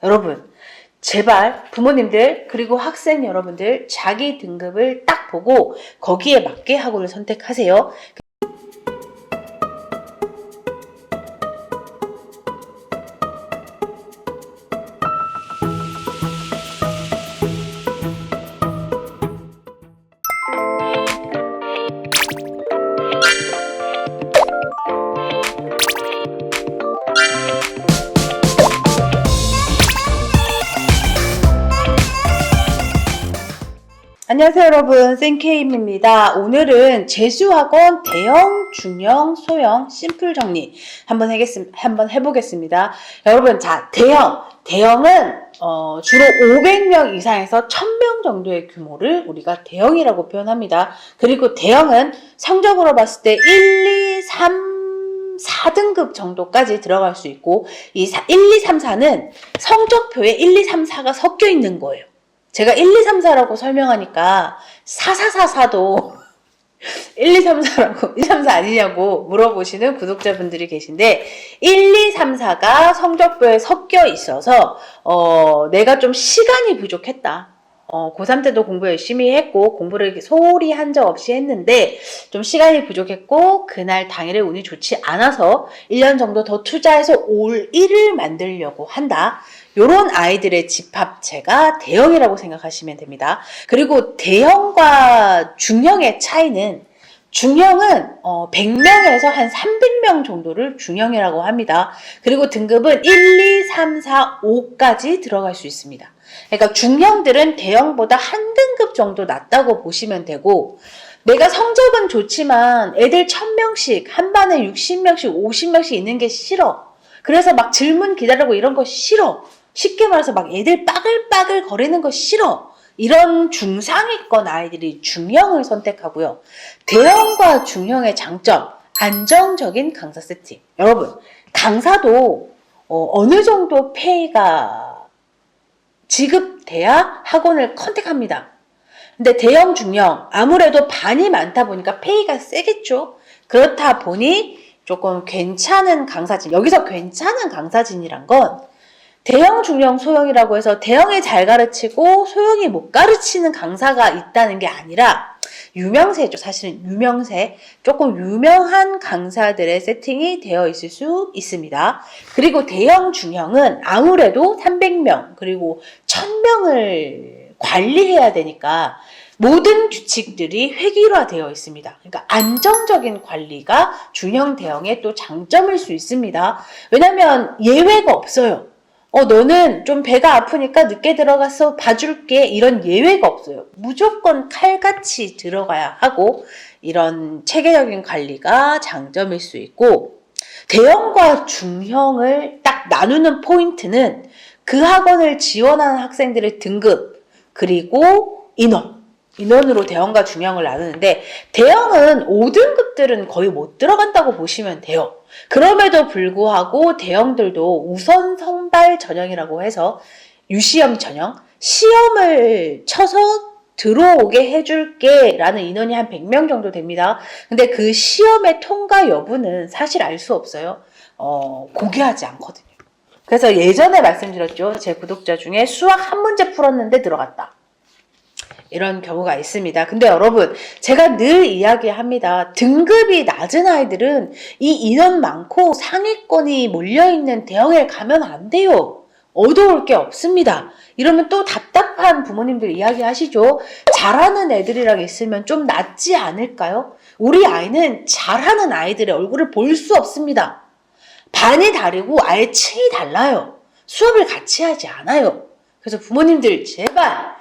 여러분, 제발 부모님들 그리고 학생 여러분들 자기 등급을 딱 보고 거기에 맞게 학원을 선택하세요. 안녕하세요 여러분, 쌤케임입니다. 오늘은 재수학원 대형, 중형, 소형, 심플 정리 한번 해보겠습니다. 여러분, 자, 대형은 주로 500명 이상에서 1000명 정도의 규모를 우리가 대형이라고 표현합니다. 그리고 대형은 성적으로 봤을 때 1, 2, 3, 4등급 정도까지 들어갈 수 있고, 이 1, 2, 3, 4는 성적표에 1, 2, 3, 4가 섞여 있는 거예요. 제가 1, 2, 3, 4라고 설명하니까 4444도 1, 2, 3, 4라고 1, 2, 3, 4 아니냐고 물어보시는 구독자분들이 계신데, 1, 2, 3, 4가 성적표에 섞여 있어서 내가 좀 시간이 부족했다. 고3 때도 공부 열심히 했고 공부를 소홀히 한 적 없이 했는데 좀 시간이 부족했고 그날 당일에 운이 좋지 않아서 1년 정도 더 투자해서 올 1을 만들려고 한다. 요런 아이들의 집합체가 대형이라고 생각하시면 됩니다. 그리고 대형과 중형의 차이는, 중형은 100명에서 한 300명 정도를 중형이라고 합니다. 그리고 등급은 1, 2, 3, 4, 5까지 들어갈 수 있습니다. 그러니까 중형들은 대형보다 한 등급 정도 낮다고 보시면 되고, 내가 성적은 좋지만 애들 1000명씩, 한 반에 60명씩, 50명씩 있는 게 싫어. 그래서 막 질문 기다리고 이런 거 싫어. 쉽게 말해서 막 애들 빠글빠글 거리는 거 싫어. 이런 중상위권 아이들이 중형을 선택하고요. 대형과 중형의 장점, 안정적인 강사 세팅. 여러분, 강사도 어느 정도 페이가 지급돼야 학원을 컨택합니다. 근데 대형, 중형 아무래도 반이 많다 보니까 페이가 세겠죠. 그렇다 보니 조금 괜찮은 강사진, 여기서 괜찮은 강사진이란 건 대형, 중형, 소형이라고 해서 대형이 잘 가르치고 소형이 못 가르치는 강사가 있다는 게 아니라, 유명세죠. 사실은 유명세, 조금 유명한 강사들의 세팅이 되어 있을 수 있습니다. 그리고 대형, 중형은 아무래도 300명 그리고 1000명을 관리해야 되니까 모든 규칙들이 획일화되어 있습니다. 그러니까 안정적인 관리가 중형, 대형의 또 장점일 수 있습니다. 왜냐면 예외가 없어요. 너는 좀 배가 아프니까 늦게 들어가서 봐줄게, 이런 예외가 없어요. 무조건 칼같이 들어가야 하고, 이런 체계적인 관리가 장점일 수 있고, 대형과 중형을 딱 나누는 포인트는 그 학원을 지원하는 학생들의 등급, 그리고 인원으로 대형과 중형을 나누는데, 대형은 5등급들은 거의 못 들어간다고 보시면 돼요. 그럼에도 불구하고 대형들도 우선 선발 전형이라고 해서 유시험 전형, 시험을 쳐서 들어오게 해줄게 라는 인원이 한 100명 정도 됩니다. 근데 그 시험의 통과 여부는 사실 알 수 없어요. 공개하지 않거든요. 그래서 예전에 말씀드렸죠. 제 구독자 중에 수학 한 문제 풀었는데 들어갔다, 이런 경우가 있습니다. 근데 여러분, 제가 늘 이야기합니다. 등급이 낮은 아이들은 이 인원 많고 상위권이 몰려있는 대형에 가면 안 돼요. 얻어올 게 없습니다. 이러면 또 답답한 부모님들 이야기하시죠. 잘하는 애들이랑 있으면 좀 낫지 않을까요? 우리 아이는 잘하는 아이들의 얼굴을 볼 수 없습니다. 반이 다르고 아예 층이 달라요. 수업을 같이 하지 않아요. 그래서 부모님들 제발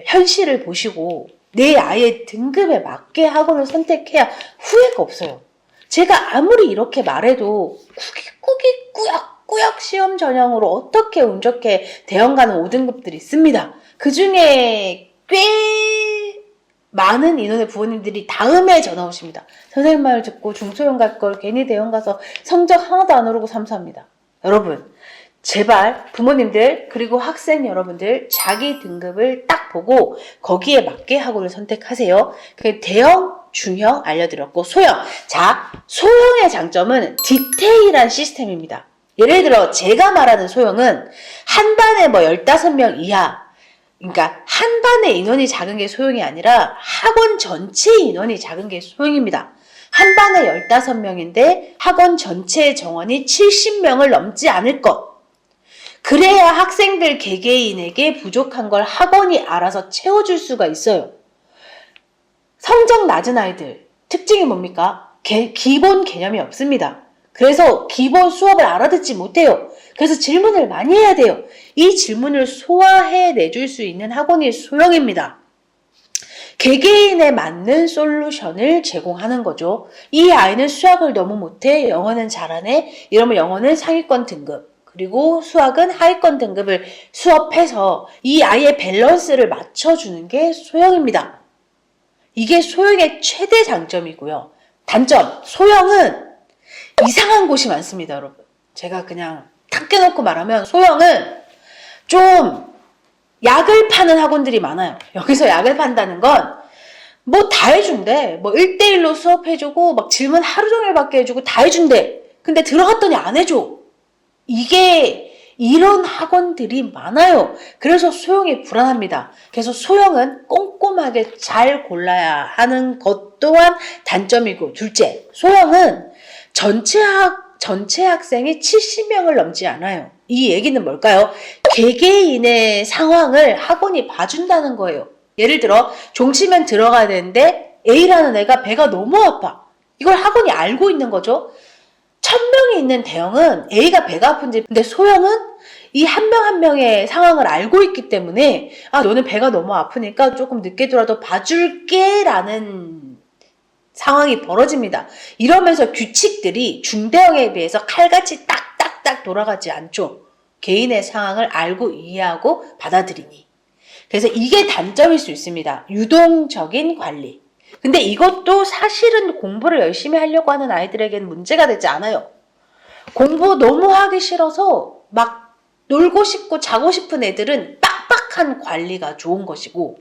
현실을 보시고 내 아이의 등급에 맞게 학원을 선택해야 후회가 없어요. 제가 아무리 이렇게 말해도 꾸역꾸역 시험 전형으로 어떻게 운 좋게 대형 가는 5등급들이 있습니다. 그 중에 꽤 많은 인원의 부모님들이 다음에 전화 오십니다. 선생님 말 듣고 중소형 갈 걸 괜히 대형 가서 성적 하나도 안 오르고 삼수합니다. 여러분, 제발 부모님들 그리고 학생 여러분들 자기 등급을 딱 보고 거기에 맞게 학원을 선택하세요. 대형, 중형 알려드렸고, 소형. 자, 소형의 장점은 디테일한 시스템입니다. 예를 들어 제가 말하는 소형은 한 반에 뭐 15명 이하, 그러니까 한 반의 인원이 작은 게 소형이 아니라 학원 전체 인원이 작은 게 소형입니다. 한 반에 15명인데 학원 전체 정원이 70명을 넘지 않을 것. 그래야 학생들 개개인에게 부족한 걸 학원이 알아서 채워줄 수가 있어요. 성적 낮은 아이들 특징이 뭡니까? 기본 개념이 없습니다. 그래서 기본 수업을 알아듣지 못해요. 그래서 질문을 많이 해야 돼요. 이 질문을 소화해내줄 수 있는 학원이 소형입니다. 개개인에 맞는 솔루션을 제공하는 거죠. 이 아이는 수학을 너무 못해, 영어는 잘하네, 이러면 영어는 상위권 등급, 그리고 수학은 하위권 등급을 수업해서 이 아이의 밸런스를 맞춰주는 게 소형입니다. 이게 소형의 최대 장점이고요. 단점, 소형은 이상한 곳이 많습니다, 여러분. 제가 그냥 탁 깨놓고 말하면 소형은 좀 약을 파는 학원들이 많아요. 여기서 약을 판다는 건 뭐 다 해준대. 뭐 1대1로 수업해주고 막 질문 하루 종일 받게 해주고 다 해준대. 근데 들어갔더니 안 해줘. 이런 학원들이 많아요. 그래서 소형이 불안합니다. 그래서 소형은 꼼꼼하게 잘 골라야 하는 것 또한 단점이고, 둘째, 소형은 전체 학생이 70명을 넘지 않아요. 이 얘기는 뭘까요? 개개인의 상황을 학원이 봐준다는 거예요. 예를 들어 종치면 들어가야 되는데 A라는 애가 배가 너무 아파. 이걸 학원이 알고 있는 거죠. 1000명이 있는 대형은 A가 배가 아픈지, 근데 소형은 이 한 명 한 명의 상황을 알고 있기 때문에 너는 배가 너무 아프니까 조금 늦게 들어와도 봐줄게 라는 상황이 벌어집니다. 이러면서 규칙들이 중대형에 비해서 칼같이 딱딱딱 돌아가지 않죠. 개인의 상황을 알고 이해하고 받아들이니. 그래서 이게 단점일 수 있습니다. 유동적인 관리. 근데 이것도 사실은 공부를 열심히 하려고 하는 아이들에게는 문제가 되지 않아요. 공부 너무 하기 싫어서 막 놀고 싶고 자고 싶은 애들은 빡빡한 관리가 좋은 것이고,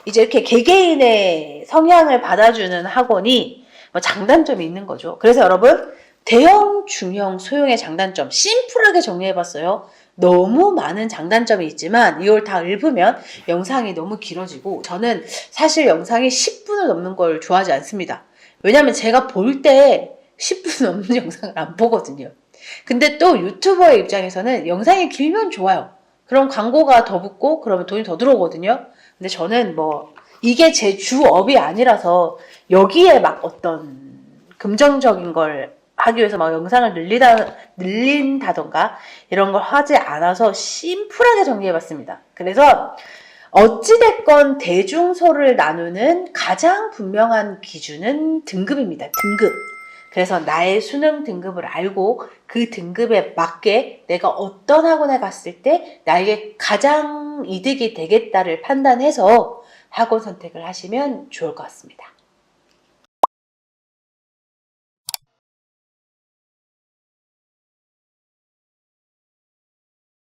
이제 이렇게 개개인의 성향을 받아주는 학원이 장단점이 있는 거죠. 그래서 여러분, 대형, 중형, 소형의 장단점 심플하게 정리해봤어요. 너무 많은 장단점이 있지만 이걸 다 읊으면 영상이 너무 길어지고, 저는 사실 영상이 10분을 넘는 걸 좋아하지 않습니다. 왜냐면 제가 볼 때 10분 넘는 영상을 안 보거든요. 근데 또 유튜버의 입장에서는 영상이 길면 좋아요. 그럼 광고가 더 붙고 그러면 돈이 더 들어오거든요. 근데 저는 이게 제 주업이 아니라서 여기에 막 어떤 금전적인 걸 하기 위해서 막 영상을 늘린다던가 이런 걸 하지 않아서 심플하게 정리해봤습니다. 그래서 어찌됐건 대중소를 나누는 가장 분명한 기준은 등급입니다. 등급. 그래서 나의 수능 등급을 알고 그 등급에 맞게 내가 어떤 학원에 갔을 때 나에게 가장 이득이 되겠다를 판단해서 학원 선택을 하시면 좋을 것 같습니다.